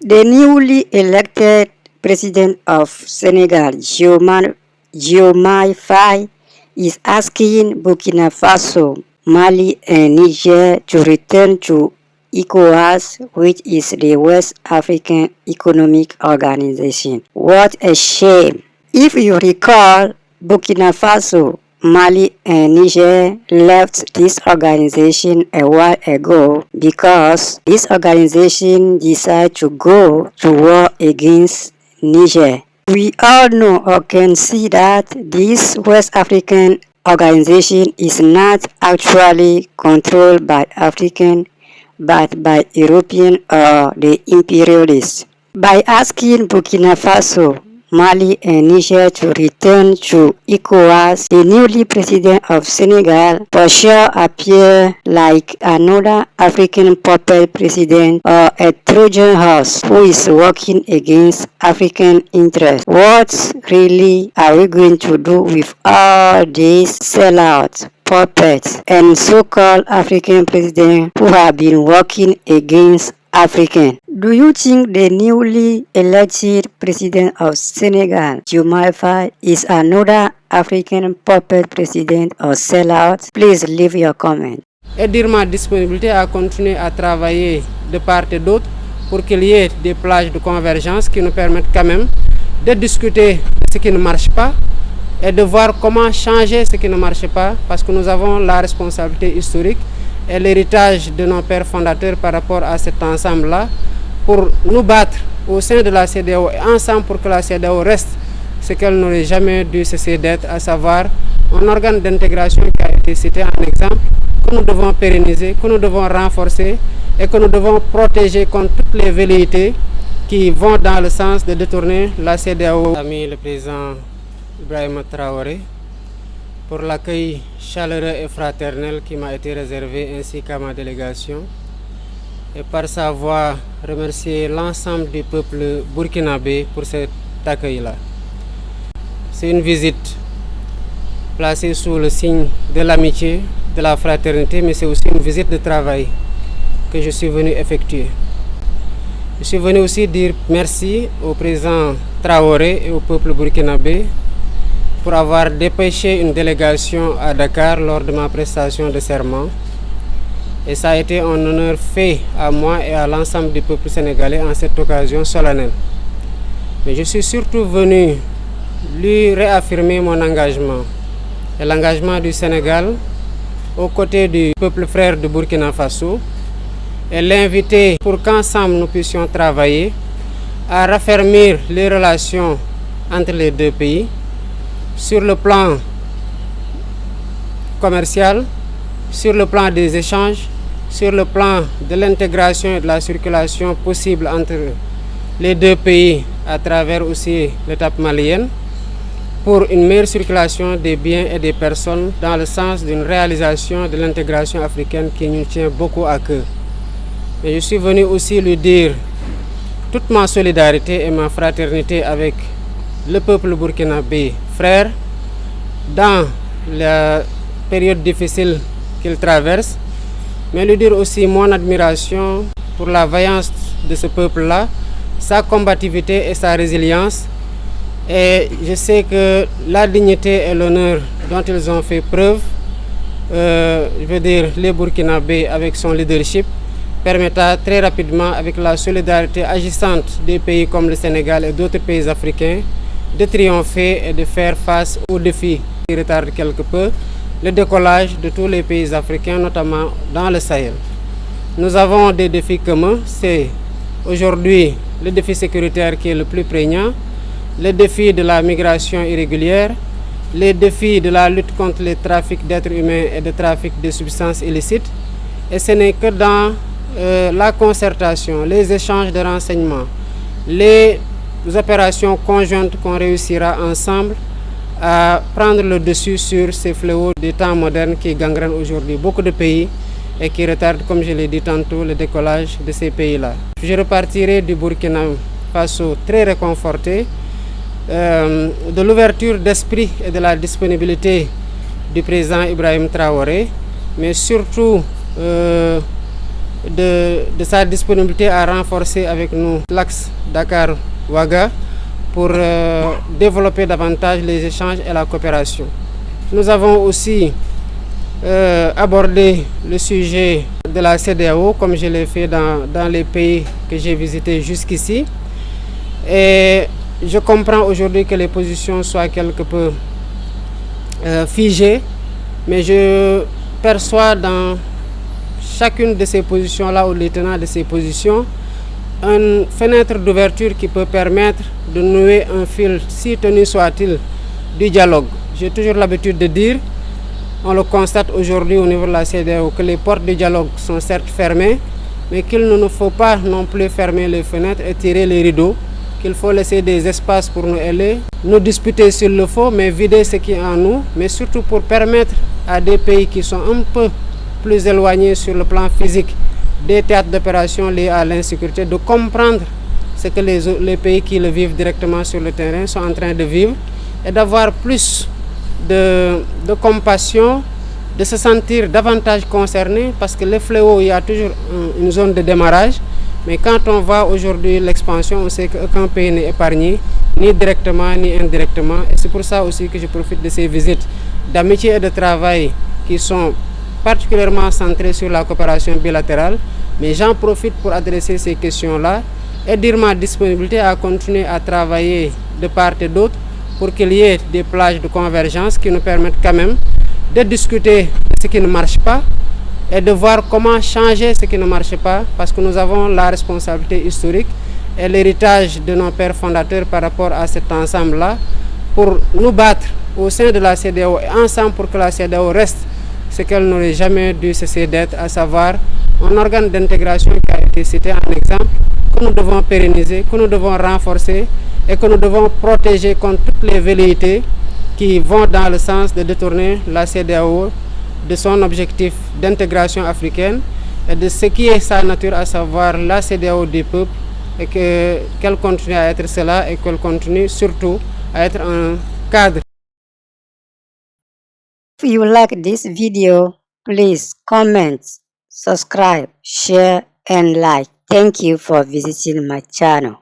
The newly elected president of Senegal, Diomaye Faye, is asking Burkina Faso, Mali and Niger to return to ECOWAS, which is the West African Economic Organization. What a shame! If you recall, Burkina Faso, Mali and Niger left this organization a while ago because this organization decided to go to war against Niger. We all know or can see that this West African organization is not actually controlled by African but by European or the imperialists. By asking Burkina Faso, Mali and Niger to return to ECOWAS, the newly president of Senegal for sure appears like another African puppet president or a Trojan horse who is working against African interests. What really are we going to do with all these sellouts, puppets, and so-called African presidents who have been working against African? Do you think the newly elected president of Senegal, Diomaye Faye, is another African puppet president or sellout? Please leave your comment. Et dire ma disponibilité à continuer à travailler de part et d'autre pour qu'il y ait des plages de convergence qui nous permettent quand même de discuter de ce qui ne marche pas et de voir comment changer ce qui ne marche pas, parce que nous avons la responsabilité historique et l'héritage de nos pères fondateurs par rapport à cet ensemble-là, pour nous battre au sein de la CEDEAO et ensemble pour que la CEDEAO reste ce qu'elle n'aurait jamais dû cesser d'être, à savoir un organe d'intégration qui a été cité en exemple, que nous devons pérenniser, que nous devons renforcer et que nous devons protéger contre toutes les velléités qui vont dans le sens de détourner la CEDEAO. Ami le président Ibrahima Traoré, pour l'accueil chaleureux et fraternel qui m'a été réservé ainsi qu'à ma délégation, et par sa voix remercier l'ensemble du peuple burkinabé pour cet accueil-là. C'est une visite placée sous le signe de l'amitié, de la fraternité, mais c'est aussi une visite de travail que je suis venu effectuer. Je suis venu aussi dire merci au président Traoré et au peuple burkinabé pour avoir dépêché une délégation à Dakar lors de ma prestation de serment. Et ça a été un honneur fait à moi et à l'ensemble du peuple sénégalais en cette occasion solennelle. Mais je suis surtout venu lui réaffirmer mon engagement et l'engagement du Sénégal aux côtés du peuple frère de Burkina Faso et l'inviter pour qu'ensemble nous puissions travailler à raffermir les relations entre les deux pays sur le plan commercial, sur le plan des échanges, sur le plan de l'intégration et de la circulation possible entre les deux pays à travers aussi l'étape malienne, pour une meilleure circulation des biens et des personnes dans le sens d'une réalisation de l'intégration africaine qui nous tient beaucoup à cœur. Et je suis venu aussi lui dire toute ma solidarité et ma fraternité avec le peuple burkinabé frère dans la période difficile qu'il traverse, mais lui dire aussi mon admiration pour la vaillance de ce peuple-là, sa combativité et sa résilience. Et je sais que la dignité et l'honneur dont ils ont fait preuve, je veux dire les Burkinabés avec son leadership, permettra très rapidement, avec la solidarité agissante des pays comme le Sénégal et d'autres pays africains, de triompher et de faire face aux défis qui retardent quelque peu le décollage de tous les pays africains, notamment dans le Sahel. Nous avons des défis communs, c'est aujourd'hui le défi sécuritaire qui est le plus prégnant, le défi de la migration irrégulière, les défis de la lutte contre les trafics d'êtres humains et de trafic de substances illicites. Et ce n'est que dans la concertation, les échanges de renseignements, les opérations conjointes qu'on réussira ensemble à prendre le dessus sur ces fléaux des temps modernes qui gangrènent aujourd'hui beaucoup de pays et qui retardent, comme je l'ai dit tantôt, le décollage de ces pays-là. Je repartirai du Burkina Faso très réconforté de l'ouverture d'esprit et de la disponibilité du président Ibrahim Traoré, mais surtout de sa disponibilité à renforcer avec nous l'axe Dakar-Ouaga pour développer davantage les échanges et la coopération. Nous avons aussi abordé le sujet de la CEDEAO, comme je l'ai fait dans les pays que j'ai visités jusqu'ici. Et je comprends aujourd'hui que les positions soient quelque peu figées, mais je perçois dans chacune de ces positions-là, ou les tenants de ces positions, une fenêtre d'ouverture qui peut permettre de nouer un fil, si tenu soit-il, du dialogue. J'ai toujours l'habitude de dire, on le constate aujourd'hui au niveau de la CEDEAO, que les portes du dialogue sont certes fermées, mais qu'il ne nous faut pas non plus fermer les fenêtres et tirer les rideaux, qu'il faut laisser des espaces pour nous aller, nous disputer s'il le faut, mais vider ce qui est en nous, mais surtout pour permettre à des pays qui sont un peu plus éloignés sur le plan physique des théâtres d'opération liés à l'insécurité, de comprendre ce que les pays qui le vivent directement sur le terrain sont en train de vivre et d'avoir plus de compassion, de se sentir davantage concerné, parce que les fléaux, il y a toujours une zone de démarrage, mais quand on voit aujourd'hui l'expansion, on sait qu'aucun pays n'est épargné, ni directement ni indirectement, et c'est pour ça aussi que je profite de ces visites d'amitié et de travail qui sont particulièrement centrées sur la coopération bilatérale, mais j'en profite pour adresser ces questions-là et dire ma disponibilité à continuer à travailler de part et d'autre pour qu'il y ait des plages de convergence qui nous permettent quand même de discuter de ce qui ne marche pas et de voir comment changer ce qui ne marche pas, parce que nous avons la responsabilité historique et l'héritage de nos pères fondateurs par rapport à cet ensemble-là, pour nous battre au sein de la CEDEAO et ensemble pour que la CEDEAO reste ce qu'elle n'aurait jamais dû cesser d'être, à savoir un organe d'intégration qui a été cité en exemple, que nous devons pérenniser, que nous devons renforcer et que nous devons protéger contre toutes les velléités qui vont dans le sens de détourner la CEDEAO de son objectif d'intégration africaine et de ce qui est sa nature, à savoir la CEDEAO des peuples, et qu'elle continue à être cela et qu'elle continue surtout à être un cadre. If you like this video, please comment, subscribe, share and like. Thank you for visiting my channel.